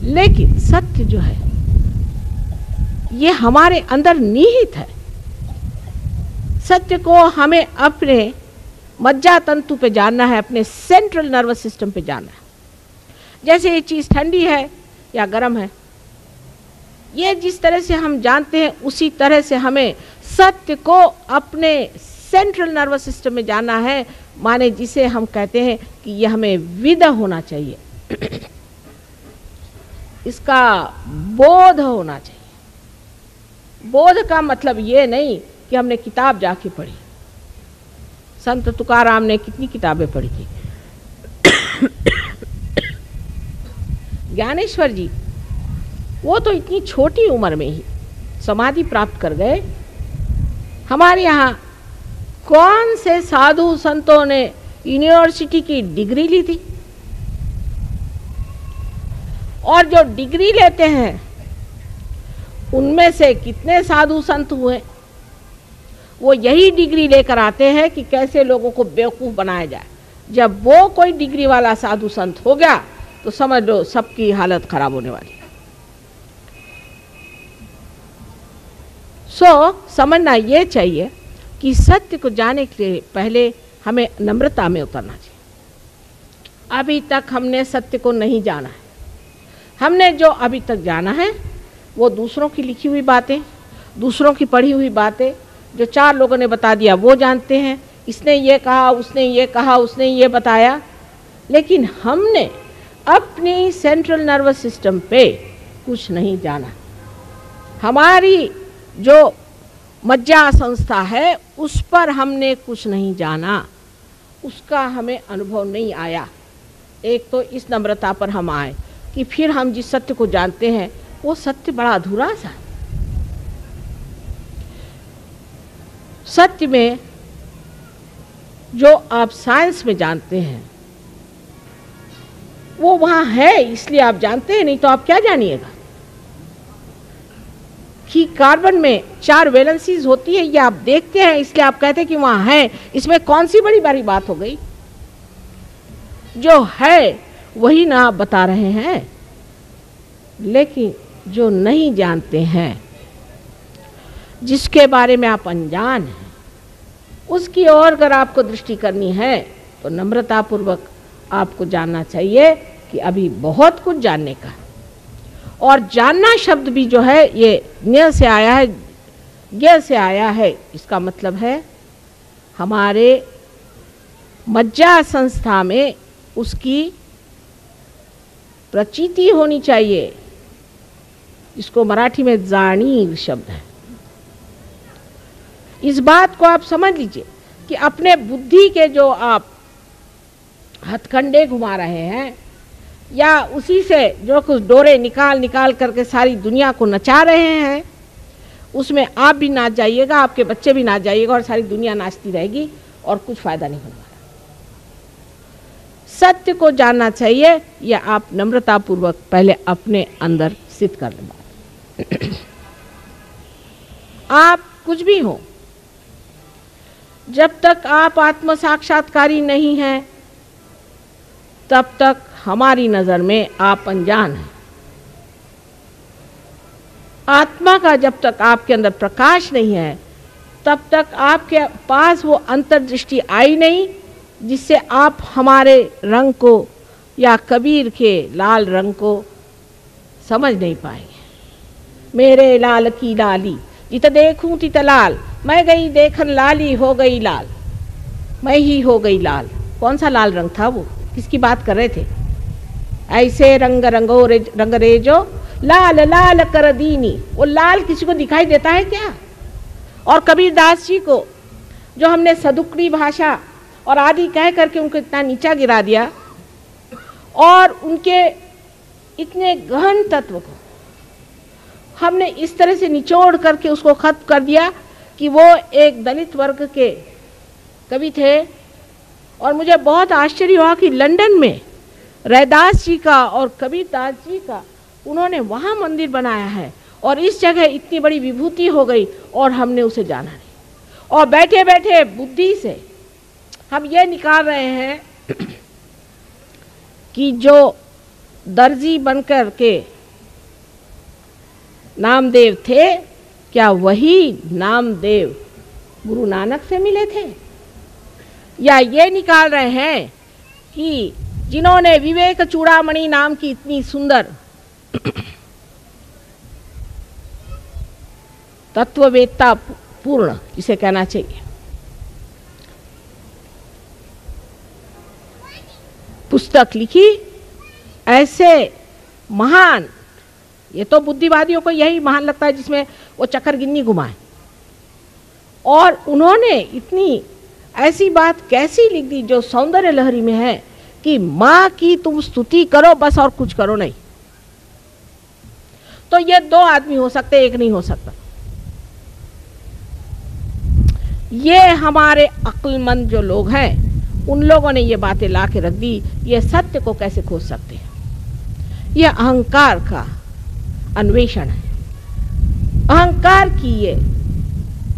लेकिन सत्य जो है ये हमारे अंदर निहित है। सत्य को हमें अपने मज्जा तंतु पे जानना है, अपने सेंट्रल नर्वस सिस्टम पे जानना है। जैसे ये चीज़ ठंडी है या गर्म है, ये जिस तरह से हम जानते हैं उसी तरह से हमें सत्य को अपने सेंट्रल नर्वस सिस्टम में जानना है। माने जिसे हम कहते हैं कि यह हमें विद होना चाहिए, इसका बोध होना चाहिए। बोध का मतलब ये नहीं कि हमने किताब जाके पढ़ी। संत तुकाराम ने कितनी किताबें पढ़ी थी। ज्ञानेश्वर जी वो तो इतनी छोटी उम्र में ही समाधि प्राप्त कर गए। हमारे यहाँ कौन से साधु संतों ने यूनिवर्सिटी की डिग्री ली थी? और जो डिग्री लेते हैं उनमें से कितने साधु संत हुए? वो यही डिग्री लेकर आते हैं कि कैसे लोगों को बेवकूफ़ बनाया जाए। जब वो कोई डिग्री वाला साधु संत हो गया तो समझ लो सबकी हालत खराब होने वाली। समझना ये चाहिए कि सत्य को जानने के लिए पहले हमें नम्रता में उतरना चाहिए। अभी तक हमने सत्य को नहीं जाना है। हमने जो अभी तक जाना है वो दूसरों की लिखी हुई बातें, दूसरों की पढ़ी हुई बातें, जो 4 लोगों ने बता दिया वो जानते हैं। इसने ये कहा, उसने ये कहा, उसने ये बताया। लेकिन हमने अपनी सेंट्रल नर्वस सिस्टम पे कुछ नहीं जाना। हमारी जो मज्जा संस्था है उस पर हमने कुछ नहीं जाना, उसका हमें अनुभव नहीं आया। एक तो इस नम्रता पर हम आए कि फिर हम जिस सत्य को जानते हैं वो सत्य बड़ा अधूरा सा। सत्य में जो आप साइंस में जानते हैं वो वहाँ है, इसलिए आप जानते हैं, नहीं तो आप क्या जानिएगा। कि कार्बन में 4 वैलेंसीज होती है, ये आप देखते हैं इसलिए आप कहते हैं कि वहाँ है। इसमें कौन सी बड़ी बारी बात हो गई? जो है वही ना आप बता रहे हैं। लेकिन जो नहीं जानते हैं, जिसके बारे में आप अनजान हैं, उसकी ओर अगर आपको दृष्टि करनी है तो नम्रतापूर्वक आपको जानना चाहिए कि अभी बहुत कुछ जानने का है। और जानना शब्द भी जो है ये ज्ञ से आया है, ज्ञ से आया है। इसका मतलब है हमारे मज्जा संस्था में उसकी प्रचीति होनी चाहिए, जिसको मराठी में जाणीव शब्द है। इस बात को आप समझ लीजिए कि अपने बुद्धि के जो आप हथकंडे घुमा रहे हैं या उसी से जो कुछ डोरे निकाल निकाल करके सारी दुनिया को नचा रहे हैं, उसमें आप भी नाच जाइएगा, आपके बच्चे भी नाच जाइएगा और सारी दुनिया नाचती रहेगी और कुछ फायदा नहीं होने वाला। सत्य को जानना चाहिए, या आप नम्रतापूर्वक पहले अपने अंदर सिद्ध कर लें। आप कुछ भी हो, जब तक आप आत्म साक्षात्कारी नहीं हैं तब तक हमारी नज़र में आप अनजान हैं। आत्मा का जब तक आपके अंदर प्रकाश नहीं है तब तक आपके पास वो अंतर्दृष्टि आई नहीं जिससे आप हमारे रंग को या कबीर के लाल रंग को समझ नहीं पाएंगे। मेरे लाल की लाली जित देखूं तित लाल, मैं गई देखन लाली हो गई लाल, मैं ही हो गई लाल। कौन सा लाल रंग था वो? किसकी बात कर रहे थे? ऐसे रंग रंगो रे रंग रेजो लाल लाल कर दीनी। वो लाल किसी को दिखाई देता है क्या? और कबीर दास जी को जो हमने सदुक्री भाषा और आदि कह करके उनको इतना नीचा गिरा दिया और उनके इतने गहन तत्व को हमने इस तरह से निचोड़ करके उसको खत्म कर दिया कि वो एक दलित वर्ग के कवि थे। और मुझे बहुत आश्चर्य हुआ कि लंदन में रैदास जी का और कबीर दास जी का उन्होंने वहाँ मंदिर बनाया है और इस जगह इतनी बड़ी विभूति हो गई और हमने उसे जाना नहीं। और बैठे बैठे बुद्धि से हम ये निकाल रहे हैं कि जो दर्जी बनकर के नामदेव थे, क्या वही नामदेव गुरु नानक से मिले थे? या ये निकाल रहे हैं कि जिन्होंने विवेक चूड़ामणि नाम की इतनी सुंदर तत्ववेत्ता पूर्ण, जिसे कहना चाहिए, पुस्तक लिखी, ऐसे महान, ये तो बुद्धिवादियों को यही महान लगता है जिसमें वो चक्कर गिन्नी घुमाए, और उन्होंने इतनी ऐसी बात कैसी लिख दी जो सौंदर्य लहरी में है कि माँ की तुम स्तुति करो बस, और कुछ करो नहीं। तो ये दो आदमी हो सकते, एक नहीं हो सकता। ये हमारे अक्लमंद जो लोग हैं, उन लोगों ने ये बातें ला के रख दी। ये सत्य को कैसे खोज सकते हैं? यह अहंकार का अन्वेषण है। अहंकार की ये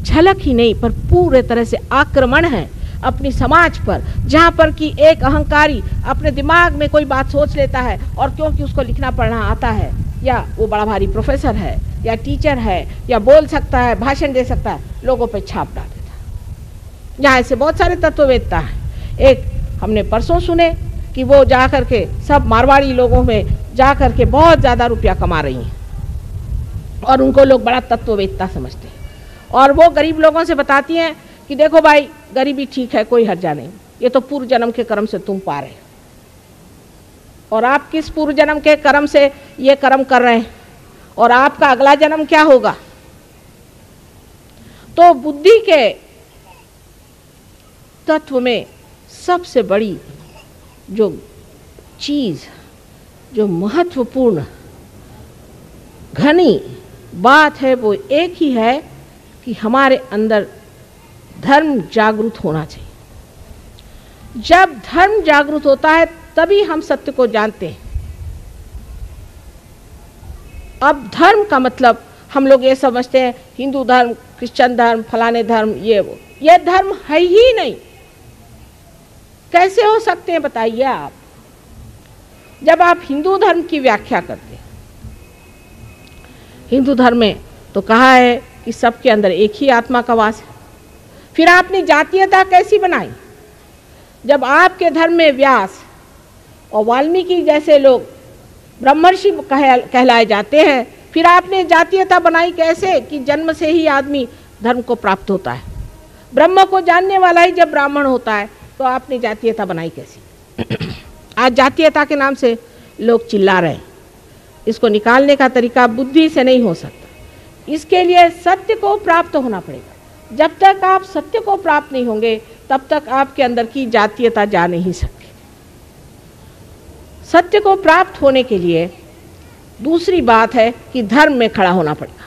झलक ही नहीं पर पूरे तरह से आक्रमण है अपनी समाज पर, जहां पर कि एक अहंकारी अपने दिमाग में कोई बात सोच लेता है, और क्योंकि उसको लिखना पढ़ना आता है, या वो बड़ा भारी प्रोफेसर है या टीचर है या बोल सकता है, भाषण दे सकता है, लोगों पे छाप डाल देता है। यहाँ ऐसे बहुत सारे तत्ववेत्ता हैं। एक हमने परसों सुने कि वो जा करके सब मारवाड़ी लोगों में जा करके बहुत ज़्यादा रुपया कमा रही हैं, और उनको लोग बड़ा तत्ववेत्ता समझते हैं, और वो गरीब लोगों से बताती हैं कि देखो भाई, गरीबी ठीक है, कोई हर्जा नहीं, ये तो पूर्व जन्म के कर्म से तुम पा रहे हो, और आप किस पूर्व जन्म के कर्म से ये कर्म कर रहे हैं, और आपका अगला जन्म क्या होगा। तो बुद्धि के तत्व में सबसे बड़ी जो चीज, जो महत्वपूर्ण घनी बात है, वो एक ही है कि हमारे अंदर धर्म जागृत होना चाहिए। जब धर्म जागृत होता है तभी हम सत्य को जानते हैं। अब धर्म का मतलब हम लोग ये समझते हैं हिंदू धर्म, क्रिश्चियन धर्म, फलाने धर्म, ये वो, ये धर्म है ही नहीं। कैसे हो सकते हैं बताइए आप? जब आप हिंदू धर्म की व्याख्या करते हैं, हिंदू धर्म में तो कहा है कि सबके अंदर एक ही आत्मा का वास है। फिर आपने जातीयता कैसी बनाई? जब आपके धर्म में व्यास और वाल्मीकि जैसे लोग ब्रह्मर्षि कहलाए जाते हैं, फिर आपने जातीयता बनाई कैसे कि जन्म से ही आदमी धर्म को प्राप्त होता है। ब्रह्म को जानने वाला ही जब ब्राह्मण होता है, तो आपने जातीयता बनाई कैसी? आज जातीयता के नाम से लोग चिल्ला रहे हैं। इसको निकालने का तरीका बुद्धि से नहीं हो सकता। इसके लिए सत्य को प्राप्त होना पड़ेगा। जब तक आप सत्य को प्राप्त नहीं होंगे, तब तक आपके अंदर की जातीयता जा नहीं सकती। सत्य को प्राप्त होने के लिए दूसरी बात है कि धर्म में खड़ा होना पड़ेगा।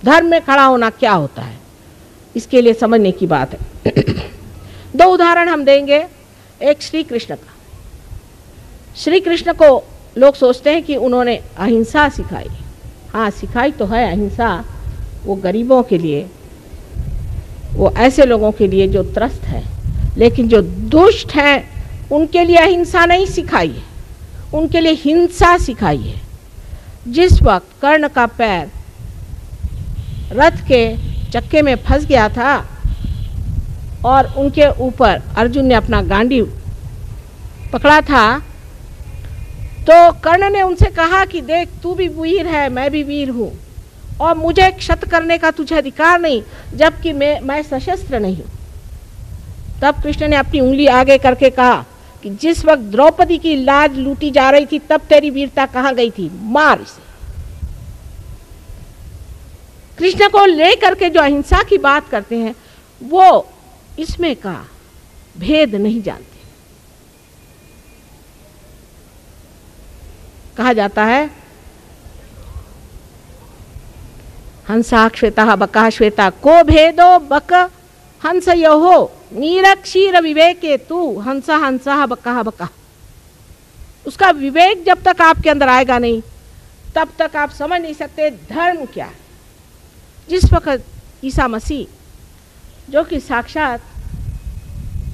धर्म में खड़ा होना क्या होता है, इसके लिए समझने की बात है। दो उदाहरण हम देंगे। एक श्री कृष्ण का। श्री कृष्ण को लोग सोचते हैं कि उन्होंने अहिंसा सिखाई। हाँ, सिखाई तो है अहिंसा, वो गरीबों के लिए, वो ऐसे लोगों के लिए जो त्रस्त है, लेकिन जो दुष्ट हैं उनके लिए अहिंसा नहीं सिखाई है, उनके लिए हिंसा सिखाई है। जिस वक्त कर्ण का पैर रथ के चक्के में फंस गया था और उनके ऊपर अर्जुन ने अपना गांडीव पकड़ा था, तो कर्ण ने उनसे कहा कि देख, तू भी वीर है, मैं भी वीर हूँ, और मुझे क्षत करने का तुझे अधिकार नहीं, जबकि मैं सशस्त्र नहीं हूँ। तब कृष्ण ने अपनी उंगली आगे करके कहा कि जिस वक्त द्रौपदी की लाज लूटी जा रही थी, तब तेरी वीरता कहाँ गई थी, मार इसे। कृष्ण को लेकर के जो अहिंसा की बात करते हैं, वो इसमें का भेद नहीं जानते। कहा जाता है हंसा श्वेता बका श्वेता को भेदो बक हंस यो नीरक्षीर विवेके तू हंसा हंसा बका बका। उसका विवेक जब तक आपके अंदर आएगा नहीं, तब तक आप समझ नहीं सकते धर्म क्या है। जिस वक्त ईसा मसीह, जो कि साक्षात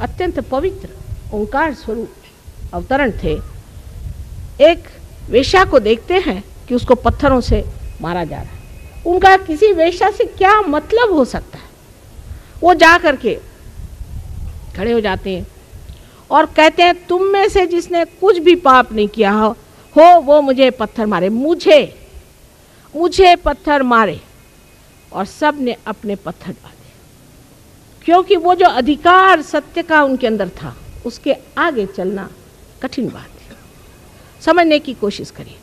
अत्यंत पवित्र ओंकार स्वरूप अवतरण थे, एक वेश्या को देखते हैं कि उसको पत्थरों से मारा जा रहा है। उनका किसी वेश्या से क्या मतलब हो सकता है? वो जा करके खड़े हो जाते हैं और कहते हैं तुम में से जिसने कुछ भी पाप नहीं किया हो वो मुझे पत्थर मारे, मुझे पत्थर मारे। और सब ने अपने पत्थर डाले, क्योंकि वो जो अधिकार सत्य का उनके अंदर था उसके आगे चलना कठिन बात है। समझने की कोशिश करिए।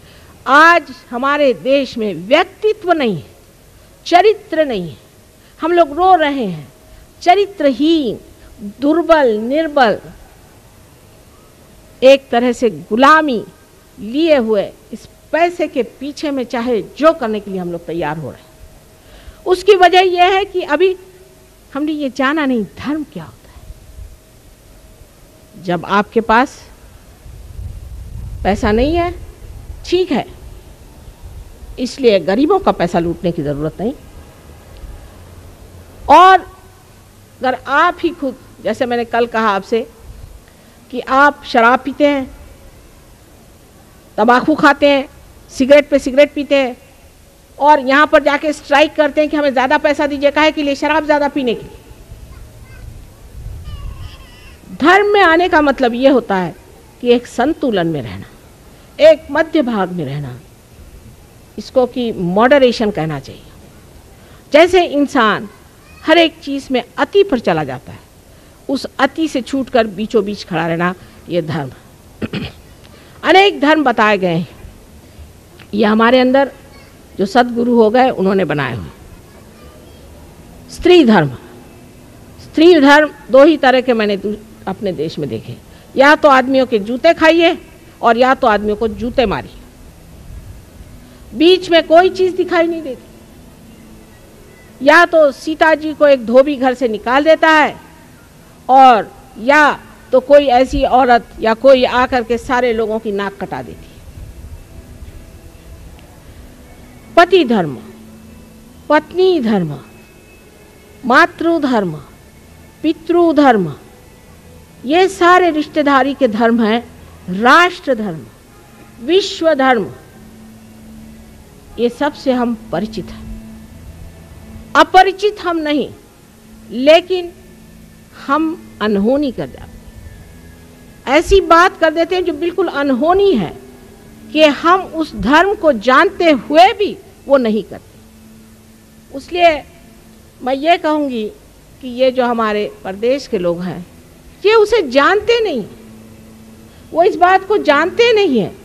आज हमारे देश में व्यक्तित्व नहीं है, चरित्र नहीं है। हम लोग रो रहे हैं, चरित्रहीन, दुर्बल, निर्बल, एक तरह से गुलामी लिए हुए इस पैसे के पीछे में चाहे जो करने के लिए हम लोग तैयार हो रहे हैं। उसकी वजह यह है कि अभी हमने ये जाना नहीं धर्म क्या होता है। जब आपके पास पैसा नहीं है, ठीक है, इसलिए गरीबों का पैसा लूटने की जरूरत नहीं। और अगर आप ही खुद, जैसे मैंने कल कहा आपसे कि आप शराब पीते हैं, तंबाकू खाते हैं, सिगरेट पे सिगरेट पीते हैं और यहाँ पर जाके स्ट्राइक करते हैं कि हमें ज़्यादा पैसा दीजिए, काहे के लिए? शराब ज़्यादा पीने के लिए। धर्म में आने का मतलब ये होता है कि एक संतुलन में रहना, एक मध्य भाग में रहना, इसको कि मॉडरेशन कहना चाहिए। जैसे इंसान हर एक चीज़ में अति पर चला जाता है, उस अति से छूटकर बीचों बीच खड़ा रहना, ये धर्म। अनेक धर्म बताए गए हैं, ये हमारे अंदर जो सद्गुरु हो गए उन्होंने बनाए हुए। स्त्री धर्म, स्त्री धर्म दो ही तरह के मैंने अपने देश में देखे, या तो आदमियों के जूते खाइए और या तो आदमियों को जूते मारिए, बीच में कोई चीज दिखाई नहीं देती। या तो सीता जी को एक धोबी घर से निकाल देता है और या तो कोई ऐसी औरत या कोई आकर के सारे लोगों की नाक कटा देती है। पति धर्म, पत्नी धर्म, मातृ धर्म, पितृ धर्म, ये सारे रिश्तेदारी के धर्म हैं। राष्ट्र धर्म, विश्व धर्म, ये सब से हम परिचित हैं। अपरिचित हम नहीं, लेकिन हम अनहोनी कर जाते हैं, ऐसी बात कर देते हैं जो बिल्कुल अनहोनी है कि हम उस धर्म को जानते हुए भी वो नहीं करते। इसलिए मैं ये कहूँगी कि ये जो हमारे प्रदेश के लोग हैं ये उसे जानते नहीं, वो इस बात को जानते नहीं है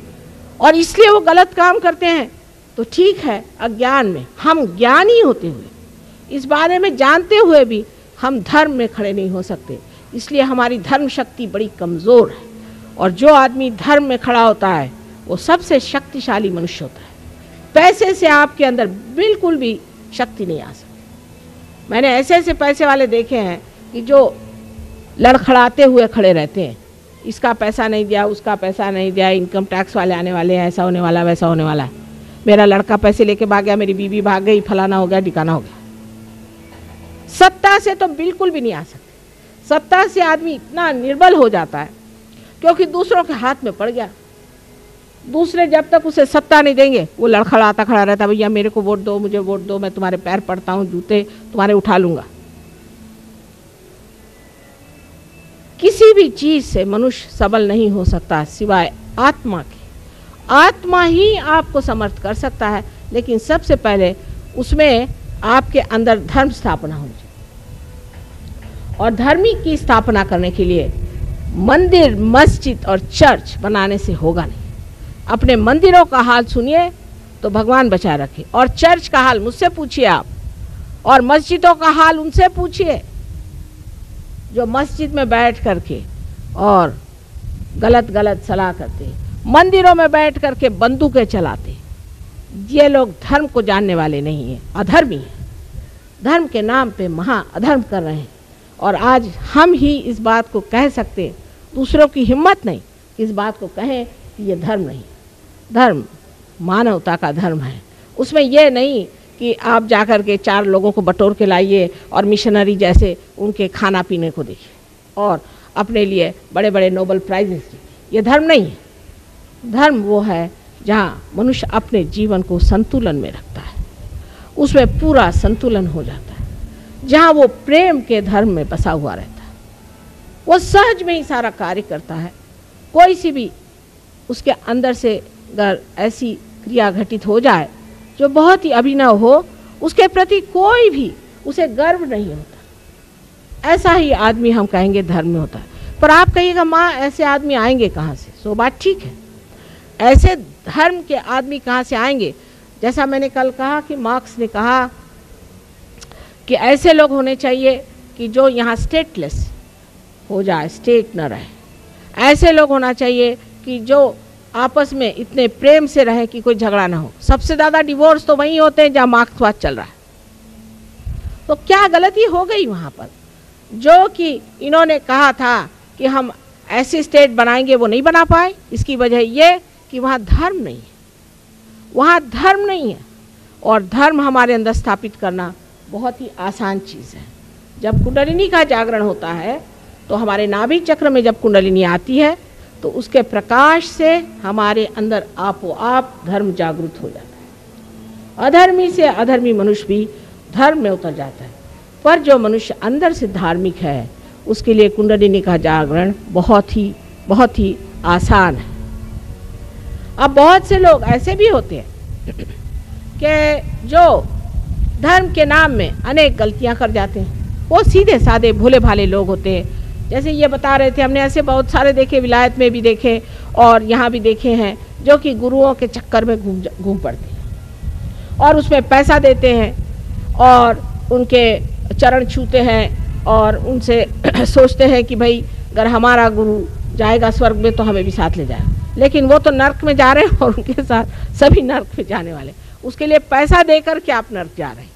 और इसलिए वो गलत काम करते हैं। तो ठीक है, अज्ञान में, हम ज्ञानी होते हुए इस बारे में जानते हुए भी हम धर्म में खड़े नहीं हो सकते। इसलिए हमारी धर्म शक्ति बड़ी कमज़ोर है और जो आदमी धर्म में खड़ा होता है वो सबसे शक्तिशाली मनुष्य होता है। पैसे से आपके अंदर बिल्कुल भी शक्ति नहीं आ सकती। मैंने ऐसे ऐसे पैसे वाले देखे हैं कि जो लड़खड़ाते हुए खड़े रहते हैं, इसका पैसा नहीं दिया, उसका पैसा नहीं दिया, इनकम टैक्स वाले आने वाले हैं, ऐसा होने वाला, वैसा होने वाला है, मेरा लड़का पैसे लेके भाग गया, मेरी बीवी भाग गई, फलाना हो गया, ठिकाना हो गया। सत्ता से तो बिल्कुल भी नहीं आ सकते। सत्ता से आदमी इतना निर्बल हो जाता है क्योंकि दूसरों के हाथ में पड़ गया। दूसरे जब तक उसे सत्ता नहीं देंगे वो लड़खड़ाता खड़ा रहता है, भैया मेरे को वोट दो, मुझे वोट दो, मैं तुम्हारे पैर पड़ता हूँ, जूते तुम्हारे उठा लूंगा। किसी भी चीज से मनुष्य सबल नहीं हो सकता सिवाय आत्मा के। आत्मा ही आपको समर्थ कर सकता है, लेकिन सबसे पहले उसमें आपके अंदर धर्म स्थापना होनी चाहिए। और धर्मी की स्थापना करने के लिए मंदिर, मस्जिद और चर्च बनाने से होगा नहीं। अपने मंदिरों का हाल सुनिए तो भगवान बचा रखे, और चर्च का हाल मुझसे पूछिए आप, और मस्जिदों का हाल उनसे पूछिए जो मस्जिद में बैठ करके और गलत गलत सलाह करते, मंदिरों में बैठ करके बंदूकें चलाते। ये लोग धर्म को जानने वाले नहीं हैं, अधर्मी हैं, धर्म के नाम पे महा अधर्म कर रहे हैं। और आज हम ही इस बात को कह सकते, दूसरों की हिम्मत नहीं कि इस बात को कहें कि ये धर्म नहीं। धर्म मानवता का धर्म है। उसमें यह नहीं कि आप जाकर के 4 लोगों को बटोर के लाइए और मिशनरी जैसे उनके खाना पीने को देखिए और अपने लिए बड़े बड़े नोबेल प्राइजेस। ये धर्म नहीं है। धर्म वो है जहाँ मनुष्य अपने जीवन को संतुलन में रखता है। उसमें पूरा संतुलन हो जाता है। जहाँ वो प्रेम के धर्म में बसा हुआ रहता है, वो सहज में ही सारा कार्य करता है। कोई सी भी उसके अंदर से अगर ऐसी क्रिया घटित हो जाए जो बहुत ही अभिनव हो, उसके प्रति कोई भी उसे गर्व नहीं होता। ऐसा ही आदमी हम कहेंगे धर्म में होता है। पर आप कहिएगा माँ ऐसे आदमी आएंगे कहाँ से? सो बात ठीक है, ऐसे धर्म के आदमी कहाँ से आएंगे? जैसा मैंने कल कहा कि मार्क्स ने कहा कि ऐसे लोग होने चाहिए कि जो यहाँ स्टेटलेस हो जाए, स्टेट न रहे। ऐसे लोग होना चाहिए कि जो आपस में इतने प्रेम से रहे कि कोई झगड़ा ना हो। सबसे ज़्यादा डिवोर्स तो वहीं होते हैं जहाँ मार्क्सवाद चल रहा है। तो क्या गलती हो गई वहाँ पर? जो कि इन्होंने कहा था कि हम ऐसी स्टेट बनाएंगे, वो नहीं बना पाए। इसकी वजह ये कि वहाँ धर्म नहीं है, वहाँ धर्म नहीं है। और धर्म हमारे अंदर स्थापित करना बहुत ही आसान चीज़ है। जब कुंडलिनी का जागरण होता है तो हमारे नाभि चक्र में जब कुंडलिनी आती है तो उसके प्रकाश से हमारे अंदर आपो आप धर्म जागृत हो जाता है। अधर्मी से अधर्मी मनुष्य भी धर्म में उतर जाता है। पर जो मनुष्य अंदर से धार्मिक है उसके लिए कुंडलिनी का जागरण बहुत ही आसान है। अब बहुत से लोग ऐसे भी होते हैं कि जो धर्म के नाम में अनेक गलतियां कर जाते हैं। वो सीधे साधे भोले भाले लोग होते हैं। जैसे ये बता रहे थे, हमने ऐसे बहुत सारे देखे, विलायत में भी देखे और यहाँ भी देखे हैं, जो कि गुरुओं के चक्कर में घूम पड़ते हैं और उसमें पैसा देते हैं और उनके चरण छूते हैं और उनसे सोचते हैं कि भाई अगर हमारा गुरु जाएगा स्वर्ग में तो हमें भी साथ ले जाएगा। लेकिन वो तो नर्क में जा रहे हैं और उनके साथ सभी नर्क में जाने वाले। उसके लिए पैसा देकर के आप नर्क जा रहे हैं।